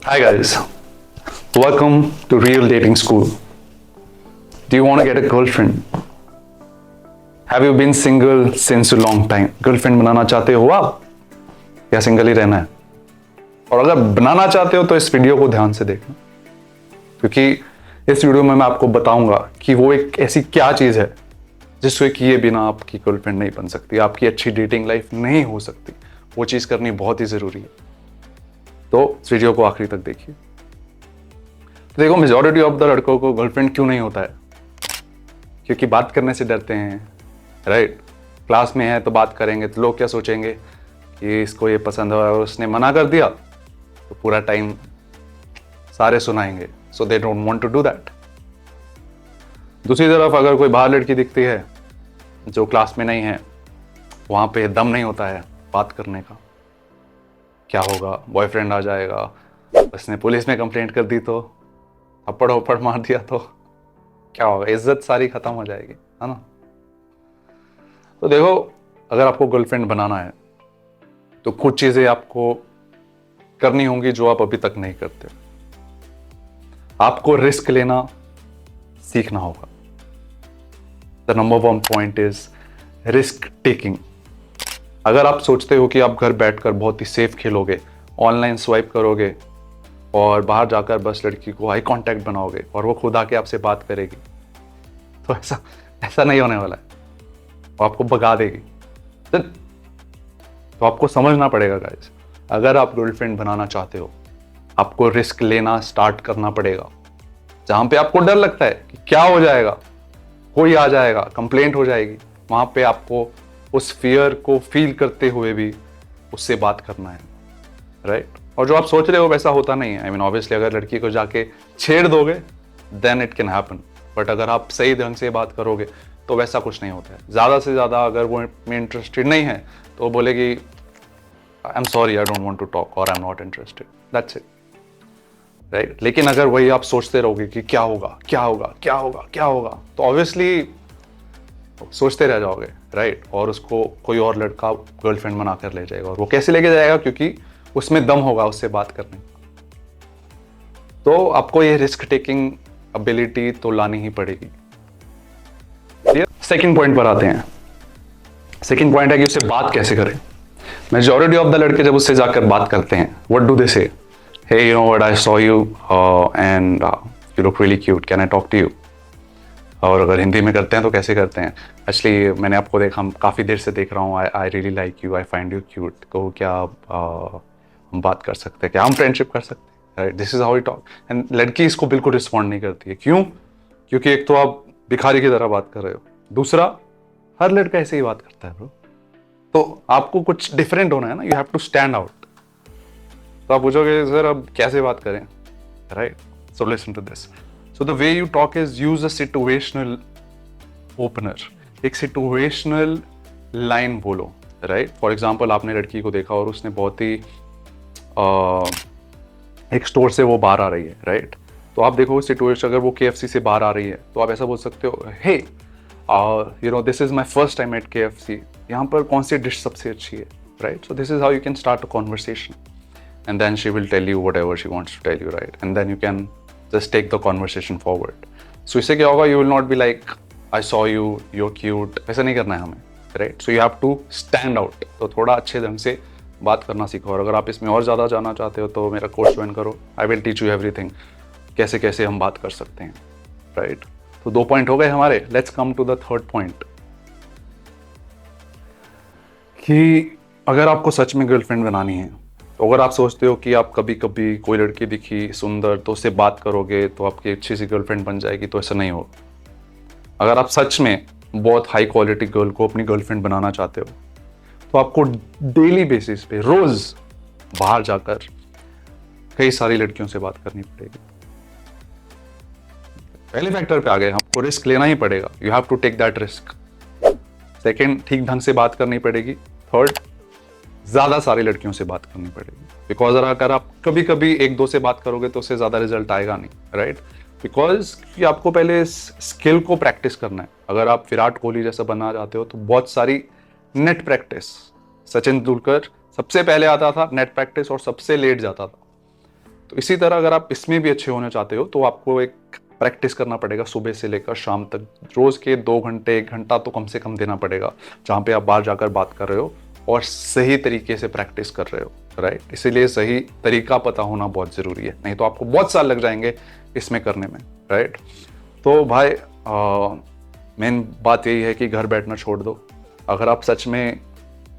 Hi guys, welcome to Real Dating School. Do you want to get a girlfriend? Have you been single since a long time? Girlfriend बनाना चाहते हो आप या single ही रहना है? और अगर बनाना चाहते हो तो इस वीडियो को ध्यान से देखना, क्योंकि इस वीडियो में मैं आपको बताऊंगा कि वो एक ऐसी क्या चीज है जिससे किए बिना आपकी गर्लफ्रेंड नहीं बन सकती, आपकी अच्छी डेटिंग लाइफ नहीं हो सकती। वो चीज करनी बहुत ही जरूरी है, तो इस वीडियो को आखिरी तक देखिए। तो देखो, मेजॉरिटी ऑफ द लड़कों को गर्लफ्रेंड क्यों नहीं होता है? क्योंकि बात करने से डरते हैं, राइट? क्लास में है तो बात करेंगे तो लोग क्या सोचेंगे कि इसको ये पसंद है, और उसने मना कर दिया तो पूरा टाइम सारे सुनाएंगे। So they don't want to do that. दूसरी तरफ अगर कोई बाहर लड़की दिखती है जो क्लास में नहीं है, वहां पे दम नहीं होता है बात करने का, क्या होगा? बॉयफ्रेंड आ जाएगा, उसने पुलिस में कंप्लेंट कर दी तो, थप्पड़ वप्पड़ मार दिया तो क्या होगा? इज्जत सारी खत्म हो जाएगी, है ना? तो देखो, अगर आपको गर्लफ्रेंड बनाना है तो कुछ चीजें आपको करनी होंगी जो आप अभी तक नहीं करते। आपको रिस्क लेना सीखना होगा। The number one point is risk taking. अगर आप सोचते हो कि आप घर बैठकर बहुत ही सेफ खेलोगे, ऑनलाइन स्वाइप करोगे और बाहर जाकर बस लड़की को आई कांटेक्ट बनाओगे और वो खुद आके आपसे बात करेगी, तो ऐसा नहीं होने वाला है। वो आपको भगा देगी। तो आपको समझना पड़ेगा गाइस, अगर आप गर्लफ्रेंड बनाना चाहते हो, आपको रिस्क लेना स्टार्ट करना पड़ेगा। जहां पे आपको डर लगता है कि क्या हो जाएगा, कोई आ जाएगा, कंप्लेंट हो जाएगी, वहां पे आपको उस फियर को फील करते हुए भी उससे बात करना है, राइट? और जो आप सोच रहे हो वैसा होता नहीं है। आई मीन ऑब्वियसली अगर लड़की को जाके छेड़ दोगे then it can happen, but अगर आप सही ढंग से बात करोगे तो वैसा कुछ नहीं होता है। ज्यादा से ज्यादा अगर वो में इंटरेस्टेड नहीं है तो वो बोलेगी I am sorry, I don't want to talk, और I am not interested, that's it, right? लेकिन अगर वही आप सोचते रहोगे कि क्या होगा क्या होगा क्या होगा क्या होगा, तो ऑब्वियसली सोचते रह जाओगे, राइट? और उसको कोई और लड़का गर्लफ्रेंड बना कर ले जाएगा। और वो कैसे लेके जाएगा? क्योंकि उसमें दम होगा उससे बात करने। तो आपको ये रिस्क टेकिंग एबिलिटी तो लानी ही पड़ेगी। सेकंड पॉइंट पर आते हैं। सेकंड पॉइंट है कि उससे बात कैसे करें। मेजॉरिटी ऑफ द लड़के जब उससे जाकर बात करते हैं, what do they say? Hey you know what, I saw you and you look really cute, can I talk to you? और अगर हिंदी में करते हैं तो कैसे करते हैं? एक्चुअली मैंने आपको देखा, हम काफ़ी देर से देख रहा हूँ, I really like you, I find you cute, तो क्या हम बात कर सकते हैं? क्या हम फ्रेंडशिप कर सकते हैं? Right, this is how we talk. And लड़की इसको बिल्कुल रिस्पॉन्ड नहीं करती है। क्यों? क्योंकि एक तो आप भिखारी की तरह बात कर रहे हो, दूसरा हर लड़का ऐसे ही बात करता है ब्रो। तो आपको कुछ डिफरेंट होना है ना, you have to stand out. तो आप पूछोगे सर अब कैसे बात करें, right? So listen to this. So the way you talk is use a situational opener. एक situational line बोलो, right? For example, आपने लड़की को देखा और उसने बहुत ही एक स्टोर से वो बाहर आ रही है, right? तो आप देखो सिचुएशन, अगर वो KFC से बाहर आ रही है तो आप ऐसा बोल सकते हो, hey, you know, this is my first time at KFC. यहाँ पर कौन सी डिश सबसे अच्छी है, right? So this is how you can start a conversation, and then she will tell you whatever she wants to tell you, right? And then you can just take the conversation forward. So इससे क्या होगा? You will not be like, I saw you, you're cute. ऐसा नहीं करना है हमें, right? So you have to stand out. तो थोड़ा अच्छे ढंग से बात करना सीखो। और अगर आप इसमें और ज़्यादा जानना चाहते हो तो मेरा कोर्स ज्वाइन करो। I will teach you everything. कैसे कैसे हम बात कर सकते हैं, right? तो 2 पॉइंट हो गए हमारे। Let's come to the third point. कि अगर आपको सच में गर्लफ्रेंड बनानी है, तो अगर आप सोचते हो कि आप कभी कभी कोई लड़की दिखी सुंदर तो उससे बात करोगे तो आपकी अच्छी सी गर्लफ्रेंड बन जाएगी, तो ऐसा नहीं हो। अगर आप सच में बहुत हाई क्वालिटी गर्ल को अपनी गर्लफ्रेंड बनाना चाहते हो तो आपको डेली बेसिस पे रोज बाहर जाकर कई सारी लड़कियों से बात करनी पड़ेगी। पहले फैक्टर पे आ गए, हमको रिस्क लेना ही पड़ेगा। You have to take that risk. Second, ठीक ढंग से बात करनी पड़ेगी। थर्ड, ज्यादा सारी लड़कियों से बात करनी पड़ेगी। बिकॉज अगर आप कभी कभी एक दो से बात करोगे तो उससे ज्यादा रिजल्ट आएगा नहीं, राइट? बिकॉज कि आपको पहले इस स्किल को प्रैक्टिस करना है। अगर आप विराट कोहली जैसा बनना चाहते हो तो बहुत सारी नेट प्रैक्टिस। सचिन तेंदुलकर सबसे पहले आता था नेट प्रैक्टिस और सबसे लेट जाता था। तो इसी तरह अगर आप इसमें भी अच्छे होना चाहते हो तो आपको एक प्रैक्टिस करना पड़ेगा सुबह से लेकर शाम तक, रोज के 2 घंटे 1 घंटा तो कम से कम देना पड़ेगा, जहाँ पे आप बाहर जाकर बात कर रहे हो और सही तरीके से प्रैक्टिस कर रहे हो, राइट। इसीलिए सही तरीका पता होना बहुत जरूरी है, नहीं तो आपको बहुत साल लग जाएंगे इसमें करने में, राइट। तो भाई मेन बात यही है कि घर बैठना छोड़ दो। अगर आप सच में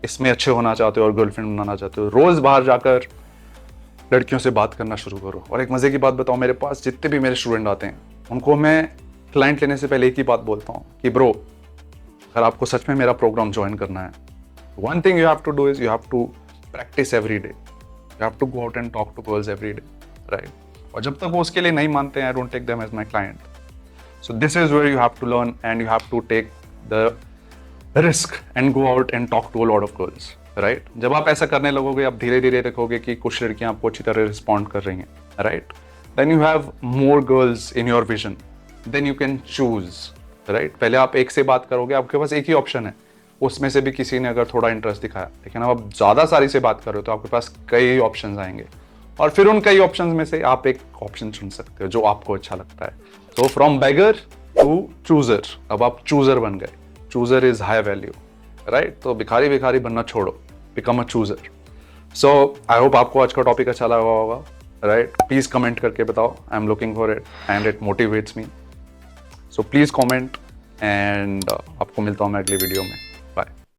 इसमें अच्छे होना चाहते हो और गर्लफ्रेंड बनाना चाहते हो, रोज बाहर जाकर लड़कियों से बात करना शुरू करो। और एक मजे की बात बताओ, मेरे पास जितने भी मेरे स्टूडेंट आते हैं उनको मैं क्लाइंट लेने से पहले एक ही बात बोलता हूँ कि ब्रो, अगर आपको सच में मेरा प्रोग्राम ज्वाइन करना है, one thing you have to do is you have to practise every day, you have to go out and talk to girls every day, right. और जब तक वो उसके लिए नहीं मानते हैं, I don't take them as my client. So this is where you have to learn and you have to take the risk and go out and talk to a lot of girls, right. जब आप ऐसा करने लगोगे, आप धीरे धीरे देखोगे कि कुछ लड़कियां आपको अच्छी तरह रिस्पॉन्ड कर रही हैं, right. Then you have more girls in your vision, then you can choose, right. पहले आप एक से बात करोगे, आपके पास एक ही ऑप्शन है, उसमें से भी किसी ने अगर थोड़ा इंटरेस्ट दिखाया, लेकिन अब आप ज्यादा सारी से बात कर रहे हो तो आपके पास कई ऑप्शन आएंगे और फिर उन कई ऑप्शन में से आप एक ऑप्शन चुन सकते हो जो आपको अच्छा लगता है। तो फ्रॉम बेगर टू चूजर, अब आप चूजर बन गए। Chooser is high value, right. तो भिखारी भिखारी बनना छोड़ो, become a chooser. So I hope आपको आज का टॉपिक अच्छा लगा होगा, राइट। प्लीज कमेंट करके बताओ, I am looking for it and it motivates me. So please comment and आपको मिलता हूँ मैं अगली वीडियो में।